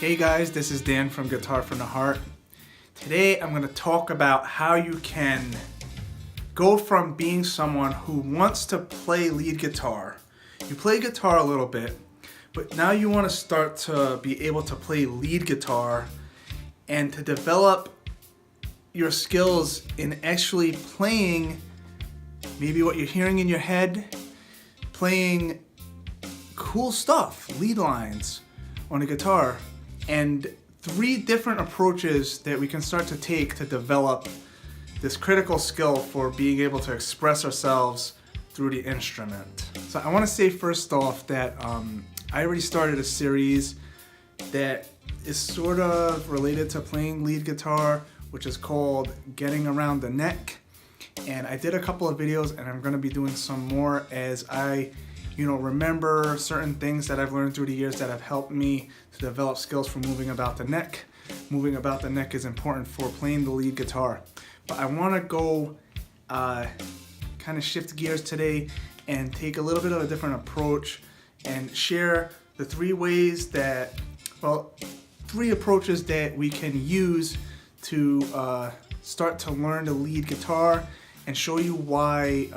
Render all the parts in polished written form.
Hey guys, this is Dan from Guitar from the Heart. Today I'm going to talk about how you can go from being someone who wants to play lead guitar. You play guitar a little bit, but now you want to start to be able to play lead guitar and to develop your skills in actually playing maybe what you're hearing in your head, playing cool stuff, lead lines on a guitar, and 3 different approaches that we can start to take to develop this critical skill for being able to express ourselves through the instrument. So I want to say first off that I already started a series that is sort of related to playing lead guitar, which is called Getting Around the Neck. And I did a couple of videos, and I'm going to be doing some more as I remember certain things that I've learned through the years that have helped me to develop skills for moving about the neck. Moving about the neck is important for playing the lead guitar. But I want to go kind of shift gears today and take a little bit of a different approach and share the 3 approaches that we can use to start to learn the lead guitar and show you why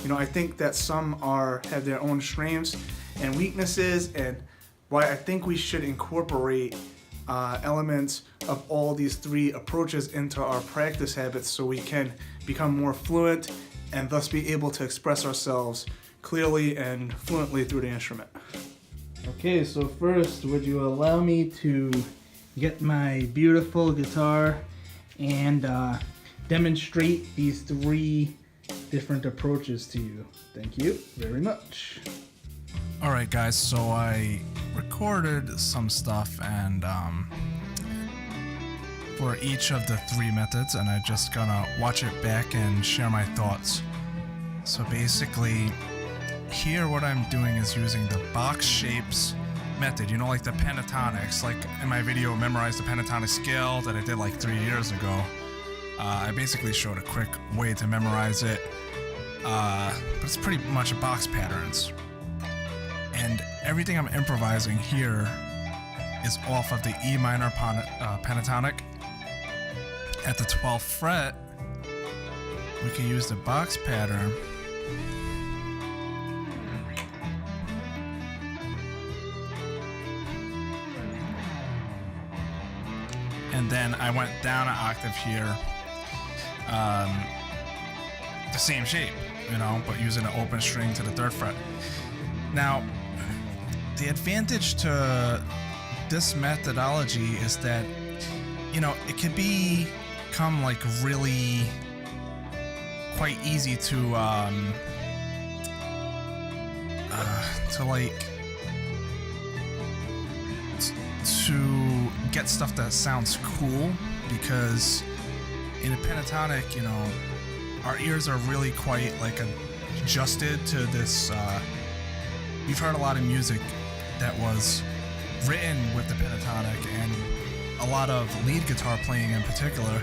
I think that some have their own strengths and weaknesses, and why I think we should incorporate elements of all these 3 approaches into our practice habits so we can become more fluent and thus be able to express ourselves clearly and fluently through the instrument. Okay, so first, would you allow me to get my beautiful guitar and demonstrate these 3 different approaches to you? Thank you very much. Alright guys, so I recorded some stuff and for each of the 3 methods, and I'm just gonna watch it back and share my thoughts. So basically, here what I'm doing is using the box shapes method, like the pentatonics, like in my video Memorize the Pentatonic Scale that I did like 3 years ago. I basically showed a quick way to memorize it, but it's pretty much box patterns. And everything I'm improvising here is off of the E minor pentatonic. At the 12th fret, we can use the box pattern and then I went down an octave here, the same shape, but using an open string to the 3rd fret. Now, the advantage to this methodology is that, it can become like really quite easy to get stuff that sounds cool, because in a pentatonic, our ears are really quite adjusted to this. We've heard a lot of music that was written with the pentatonic, and a lot of lead guitar playing in particular,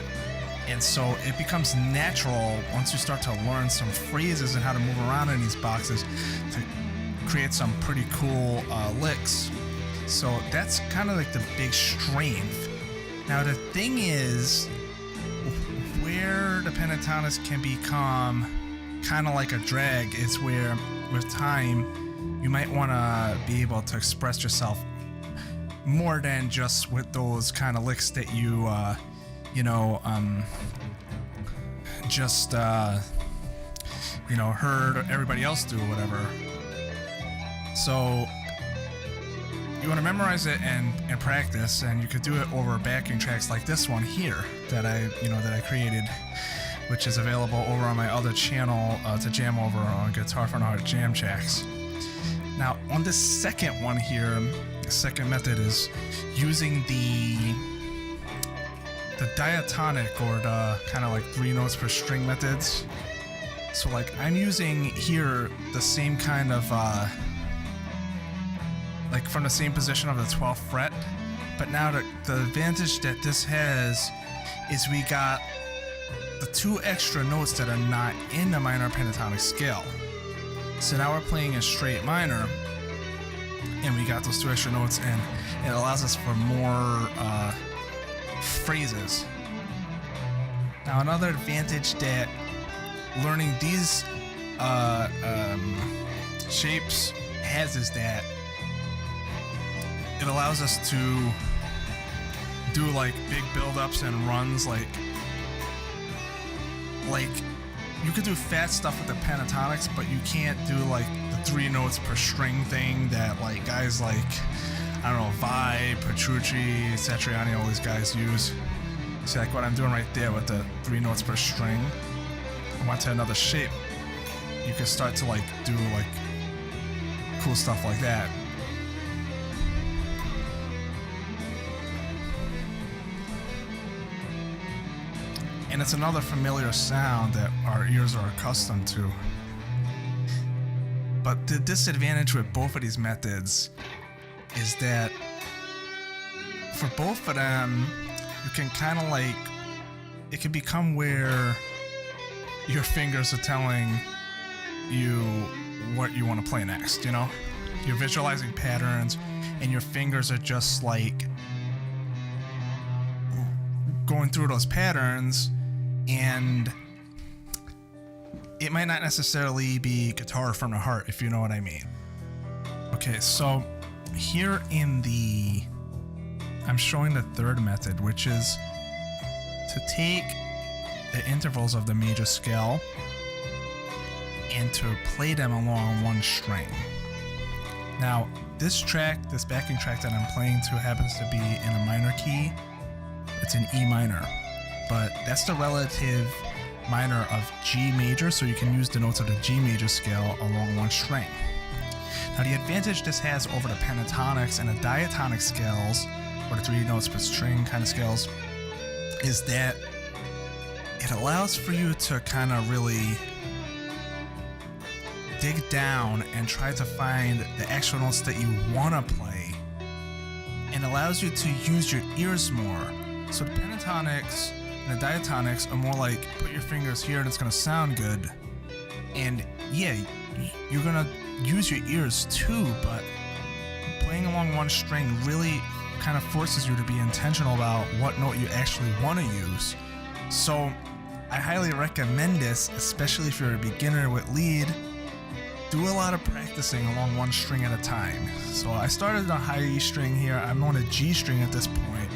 and so it becomes natural once you start to learn some phrases and how to move around in these boxes to create some pretty cool licks. So that's kind of like the big strength. Now the thing is, where the pentatonics can become kind of like a drag is where, with time, you might want to be able to express yourself more than just with those kind of licks that you, heard everybody else do or whatever. So you want to memorize it and practice, and you could do it over backing tracks like this one here that I created, which is available over on my other channel to jam over on Guitar from the Heart Jam Tracks. Now, on this second one here, the second method is using the diatonic, or the kind of like 3 notes per string methods. So I'm using here the same kind of from the same position of the 12th fret, but now the advantage that this has is we got the 2 extra notes that are not in the minor pentatonic scale. So now we're playing a straight minor, and we got those 2 extra notes, and it allows us for more phrases. Now, another advantage that learning these shapes has is that it allows us to do like big build-ups and runs, like you could do fast stuff with the pentatonics, but you can't do like the 3 notes per string thing that like guys like, I don't know, Vi, Petrucci, Satriani, all these guys use. See, like what I'm doing right there with the 3 notes per string. I went to another shape. You can start to like do like cool stuff like that. And it's another familiar sound that our ears are accustomed to. But the disadvantage with both of these methods is that for both of them, you can kind of like, it can become where your fingers are telling you what you want to play next, you know? You're visualizing patterns and your fingers are just like going through those patterns, and it might not necessarily be guitar from the heart, if you know what I mean. Okay, so here I'm showing the 3rd method, which is to take the intervals of the major scale and to play them along 1 string. Now, this backing track that I'm playing to happens to be in a minor key. It's in E minor, but that's the relative minor of G major, so you can use the notes of the G major scale along 1 string. Now, the advantage this has over the pentatonics and the diatonic scales, or the 3 notes per string kind of scales, is that it allows for you to kind of really dig down and try to find the actual notes that you want to play, and allows you to use your ears more. So the pentatonics and the diatonics are more like, put your fingers here and it's going to sound good. And yeah, you're going to use your ears too, but playing along 1 string really kind of forces you to be intentional about what note you actually want to use. So I highly recommend this, especially if you're a beginner with lead. Do a lot of practicing along 1 string at a time. So I started on a high E string here. I'm on a G string at this point,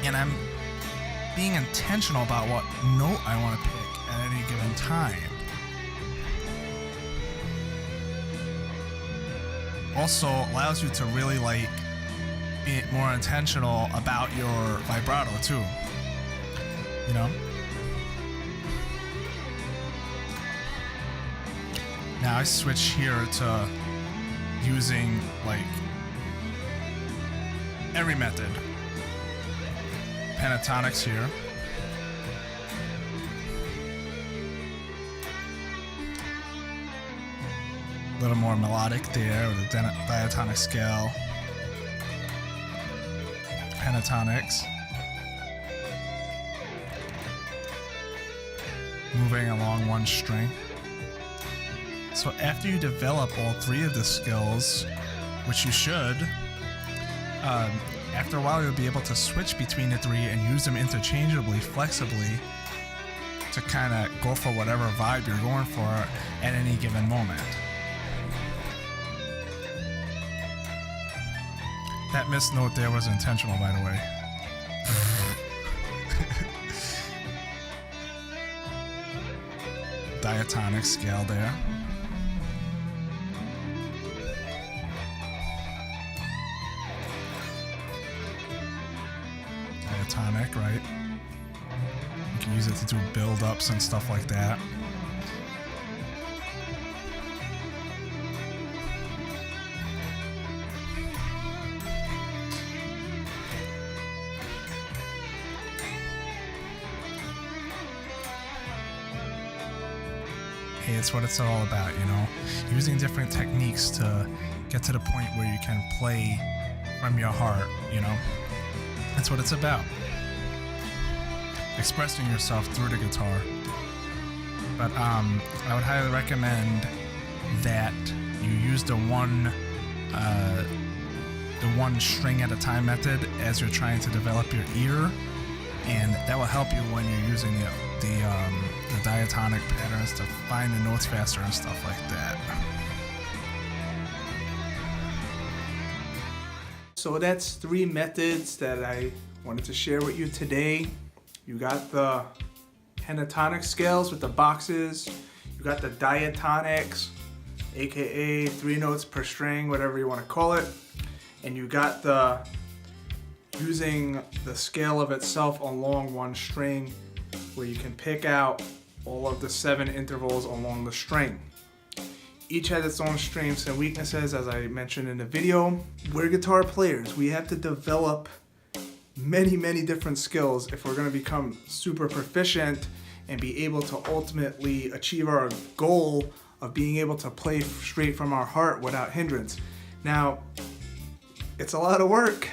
and I'm being intentional about what note I want to pick at any given time. Also allows you to really like be more intentional about your vibrato too, you know? Now I switch here to using like every method. Pentatonics here. A little more melodic there with the diatonic scale. Pentatonics. Moving along 1 string. So after you develop all 3 of the skills, which you should, after a while you'll be able to switch between the 3 and use them interchangeably, flexibly, to kind of go for whatever vibe you're going for at any given moment. That missed note there was intentional, by the way. Diatonic scale there. Diatonic, right? You can use it to do build-ups and stuff like that. Hey, it's what it's all about, you know? Using different techniques to get to the point where you can play from your heart, you know? That's what it's about. Expressing yourself through the guitar. But I would highly recommend that you use the one string at a time method as you're trying to develop your ear, and that will help you when you're using the diatonic patterns to find the notes faster and stuff like that. So that's 3 methods that I wanted to share with you today. You got the pentatonic scales with the boxes. You got the diatonics, aka 3 notes per string, whatever you want to call it. And you got the using the scale of itself along one string, where you can pick out all of the 7 intervals along the string. Each has its own strengths and weaknesses, as I mentioned in the video. We're guitar players. We have to develop many different skills if we're going to become super proficient and be able to ultimately achieve our goal of being able to play straight from our heart without hindrance. Now, it's a lot of work.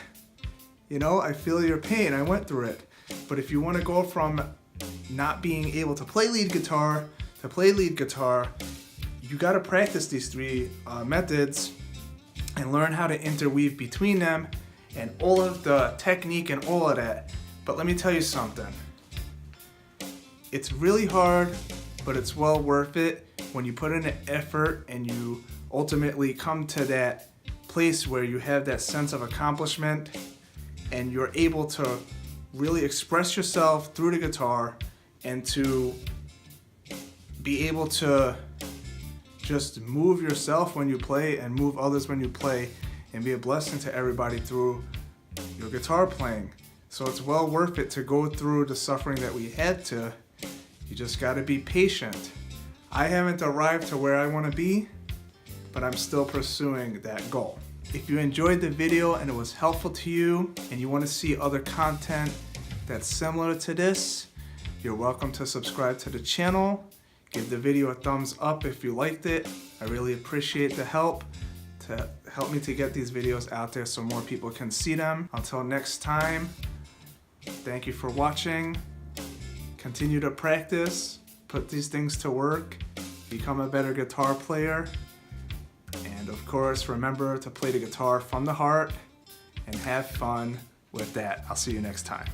You know, I feel your pain. I went through it. But if you want to go from not being able to play lead guitar to play lead guitar, you got to practice these 3 methods and learn how to interweave between them and all of the technique and all of that. But let me tell you something. It's really hard, but it's well worth it when you put in the effort and you ultimately come to that place where you have that sense of accomplishment and you're able to really express yourself through the guitar and to be able to just move yourself when you play and move others when you play and be a blessing to everybody through your guitar playing. So it's well worth it to go through the suffering that we had to. You just got to be patient. I haven't arrived to where I want to be, but I'm still pursuing that goal. If you enjoyed the video and it was helpful to you and you want to see other content that's similar to this, you're welcome to subscribe to the channel. Give the video a thumbs up if you liked it. I really appreciate the help to help me to get these videos out there so more people can see them. Until next time, thank you for watching. Continue to practice, put these things to work, become a better guitar player, and of course, remember to play the guitar from the heart and have fun with that. I'll see you next time.